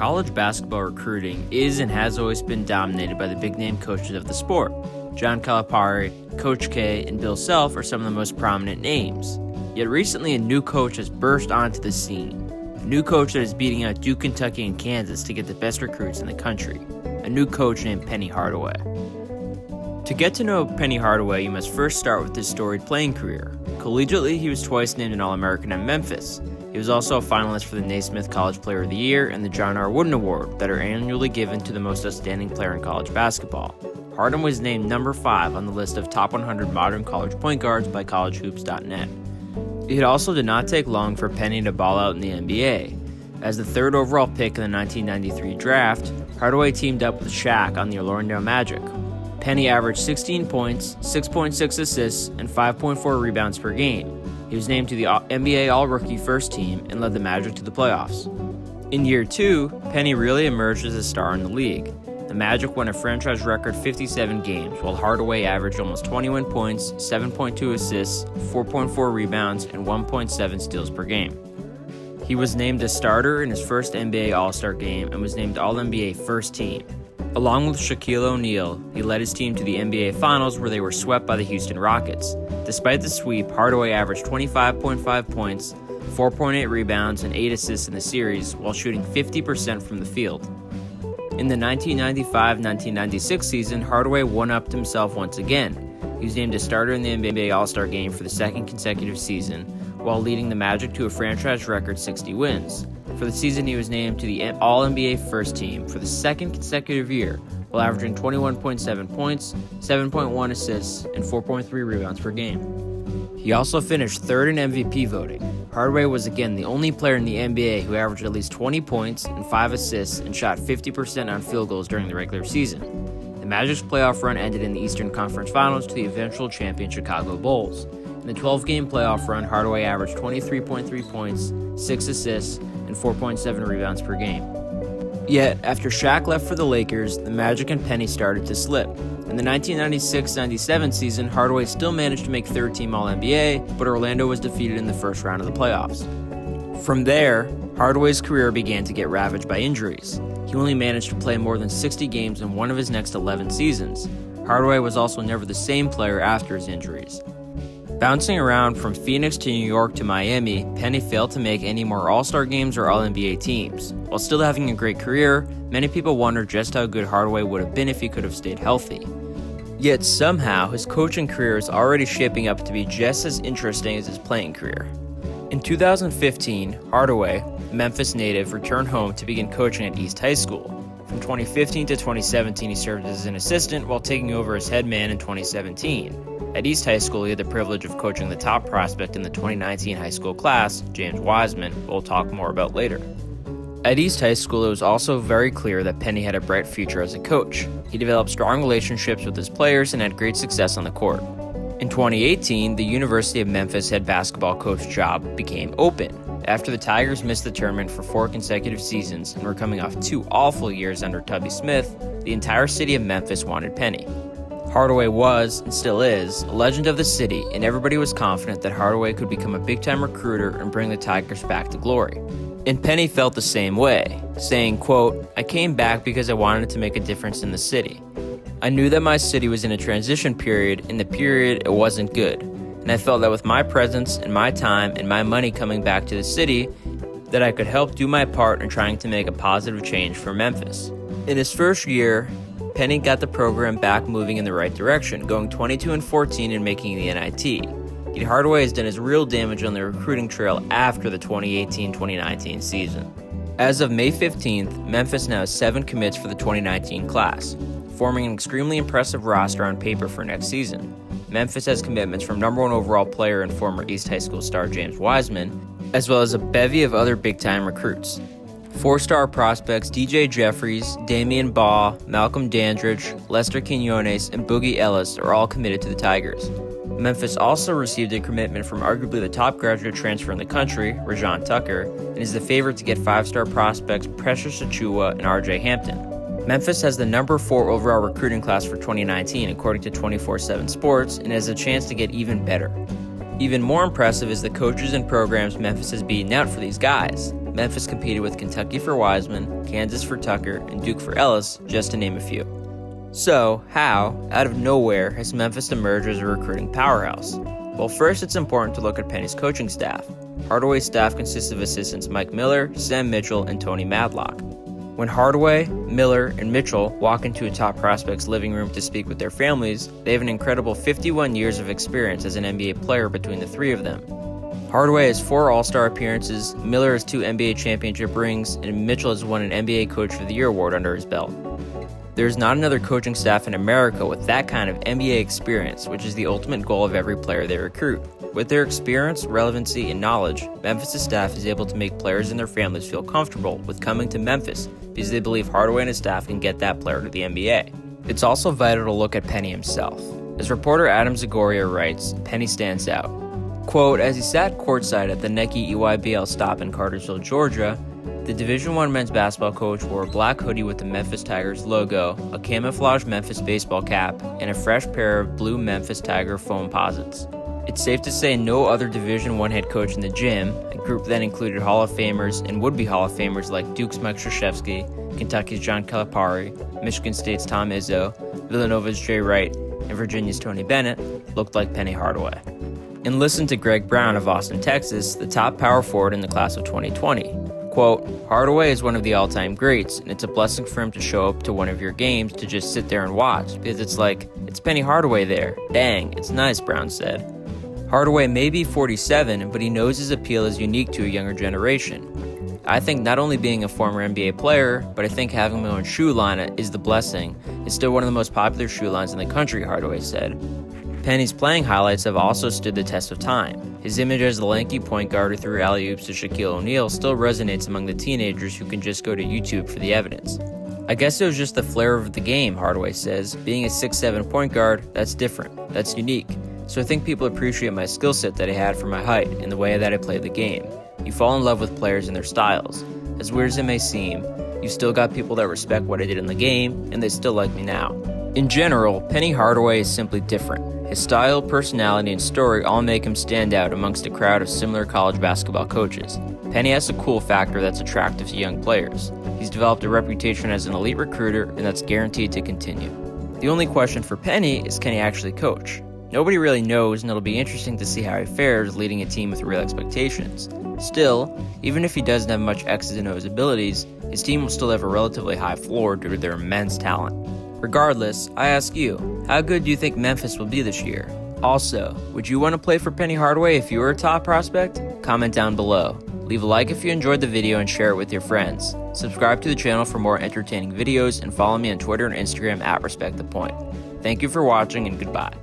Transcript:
College basketball recruiting is and has always been dominated by the big-name coaches of the sport. John Calipari, Coach K, and Bill Self are some of the most prominent names. Yet recently a new coach has burst onto the scene. A new coach that is beating out Duke, Kentucky, and Kansas to get the best recruits in the country. A new coach named Penny Hardaway. To get to know Penny Hardaway, you must first start with his storied playing career. Collegiately, he was twice named an All-American at Memphis. He was also a finalist for the Naismith College Player of the Year and the John R. Wooden Award that are annually given to the most outstanding player in college basketball. Hardaway was named number 5 on the list of top 100 modern college point guards by collegehoops.net. It also did not take long for Penny to ball out in the NBA. As the 3rd overall pick in the 1993 draft, Hardaway teamed up with Shaq on the Orlando Magic. Penny averaged 16 points, 6.6 assists, and 5.4 rebounds per game. He was named to the NBA All-Rookie First Team and led the Magic to the playoffs. In year 2, Penny really emerged as a star in the league. The Magic won a franchise record 57 games, while Hardaway averaged almost 21 points, 7.2 assists, 4.4 rebounds, and 1.7 steals per game. He was named a starter in his first NBA All-Star game and was named All-NBA First Team. Along with Shaquille O'Neal, he led his team to the NBA Finals where they were swept by the Houston Rockets. Despite the sweep, Hardaway averaged 25.5 points, 4.8 rebounds, and 8 assists in the series while shooting 50% from the field. In the 1995-1996 season, Hardaway one-upped himself once again. He was named a starter in the NBA All-Star Game for the 2nd consecutive season, while leading the Magic to a franchise record 60 wins. For the season, he was named to the All-NBA First Team for the 2nd consecutive year, while averaging 21.7 points, 7.1 assists, and 4.3 rebounds per game. He also finished 3rd in MVP voting. Hardaway was again the only player in the NBA who averaged at least 20 points and 5 assists and shot 50% on field goals during the regular season. The Magic's playoff run ended in the Eastern Conference Finals to the eventual champion Chicago Bulls. In the 12-game playoff run, Hardaway averaged 23.3 points, 6 assists, and 4.7 rebounds per game. Yet, after Shaq left for the Lakers, the Magic and Penny started to slip. In the 1996-97 season, Hardaway still managed to make 3rd-team All-NBA, but Orlando was defeated in the first round of the playoffs. From there, Hardaway's career began to get ravaged by injuries. He only managed to play more than 60 games in one of his next 11 seasons. Hardaway was also never the same player after his injuries. Bouncing around from Phoenix to New York to Miami, Penny failed to make any more All-Star games or All-NBA teams. While still having a great career, many people wondered just how good Hardaway would have been if he could have stayed healthy. Yet somehow, his coaching career is already shaping up to be just as interesting as his playing career. In 2015, Hardaway, a Memphis native, returned home to begin coaching at East High School. From 2015 to 2017, he served as an assistant while taking over as head man in 2017. At East High School, he had the privilege of coaching the top prospect in the 2019 high school class, James Wiseman, who we'll talk more about later. At East High School, it was also very clear that Penny had a bright future as a coach. He developed strong relationships with his players and had great success on the court. In 2018, the University of Memphis head basketball coach job became open. After the Tigers missed the tournament for 4 consecutive seasons and were coming off 2 awful years under Tubby Smith, the entire city of Memphis wanted Penny. Hardaway was, and still is, a legend of the city, and everybody was confident that Hardaway could become a big-time recruiter and bring the Tigers back to glory. And Penny felt the same way, saying, quote, "I came back because I wanted to make a difference in the city. I knew that my city was in a transition period, and the period it wasn't good. And I felt that with my presence and my time and my money coming back to the city, that I could help do my part in trying to make a positive change for Memphis." In his first year, Penny got the program back moving in the right direction, going 22-14 and making the NIT. Yet Hardaway has done his real damage on the recruiting trail after the 2018-2019 season. As of May 15th, Memphis now has 7 commits for the 2019 class, forming an extremely impressive roster on paper for next season. Memphis has commitments from number 1 overall player and former East High School star James Wiseman, as well as a bevy of other big-time recruits. 4-star prospects DJ Jeffries, Damian Baugh, Malcolm Dandridge, Lester Quinones, and Boogie Ellis are all committed to the Tigers. Memphis also received a commitment from arguably the top graduate transfer in the country, Rayjon Tucker, and is the favorite to get 5-star prospects Precious Achiuwa and RJ Hampton. Memphis has the number 4 overall recruiting class for 2019 according to 24/7 Sports and has a chance to get even better. Even more impressive is the coaches and programs Memphis has beaten out for these guys. Memphis competed with Kentucky for Wiseman, Kansas for Tucker, and Duke for Ellis, just to name a few. So, how, out of nowhere, has Memphis emerged as a recruiting powerhouse? Well, first it's important to look at Penny's coaching staff. Hardaway's staff consists of assistants Mike Miller, Sam Mitchell, and Tony Madlock. When Hardaway, Miller, and Mitchell walk into a top prospect's living room to speak with their families, they have an incredible 51 years of experience as an NBA player between the three of them. Hardaway has 4 All-Star appearances, Miller has 2 NBA championship rings, and Mitchell has won an NBA Coach of the Year award under his belt. There is not another coaching staff in America with that kind of NBA experience, which is the ultimate goal of every player they recruit. With their experience, relevancy, and knowledge, Memphis' staff is able to make players and their families feel comfortable with coming to Memphis because they believe Hardaway and his staff can get that player to the NBA. It's also vital to look at Penny himself. As reporter Adam Zagoria writes, Penny stands out. Quote, as he sat courtside at the Nike EYBL stop in Cartersville, Georgia, the Division I men's basketball coach wore a black hoodie with the Memphis Tigers logo, a camouflage Memphis baseball cap, and a fresh pair of blue Memphis Tiger foam posits. It's safe to say no other Division I head coach in the gym, a group that included Hall of Famers and would-be Hall of Famers like Duke's Mike Krzyzewski, Kentucky's John Calipari, Michigan State's Tom Izzo, Villanova's Jay Wright, and Virginia's Tony Bennett, looked like Penny Hardaway. And listen to Greg Brown of Austin, Texas, the top power forward in the class of 2020. Quote, Hardaway is one of the all-time greats, and it's a blessing for him to show up to one of your games to just sit there and watch, because it's like, it's Penny Hardaway there. Dang, it's nice, Brown said. Hardaway may be 47, but he knows his appeal is unique to a younger generation. I think not only being a former NBA player, but I think having my own shoe line is the blessing. It's still one of the most popular shoe lines in the country, Hardaway said. Penny's playing highlights have also stood the test of time. His image as the lanky point guard who threw alley-oops to Shaquille O'Neal still resonates among the teenagers who can just go to YouTube for the evidence. I guess it was just the flair of the game, Hardaway says. Being a 6'7" point guard, that's different. That's unique. So I think people appreciate my skill set that I had for my height and the way that I played the game. You fall in love with players and their styles. As weird as it may seem, you've still got people that respect what I did in the game, and they still like me now. In general, Penny Hardaway is simply different. His style, personality, and story all make him stand out amongst a crowd of similar college basketball coaches. Penny has a cool factor that's attractive to young players. He's developed a reputation as an elite recruiter, and that's guaranteed to continue. The only question for Penny is, can he actually coach? Nobody really knows, and it'll be interesting to see how he fares leading a team with real expectations. Still, even if he doesn't have much X's and O's abilities, his team will still have a relatively high floor due to their immense talent. Regardless, I ask you, how good do you think Memphis will be this year? Also, would you want to play for Penny Hardaway if you were a top prospect? Comment down below. Leave a like if you enjoyed the video and share it with your friends. Subscribe to the channel for more entertaining videos and follow me on Twitter and Instagram at RespectThePoint. Thank you for watching and goodbye.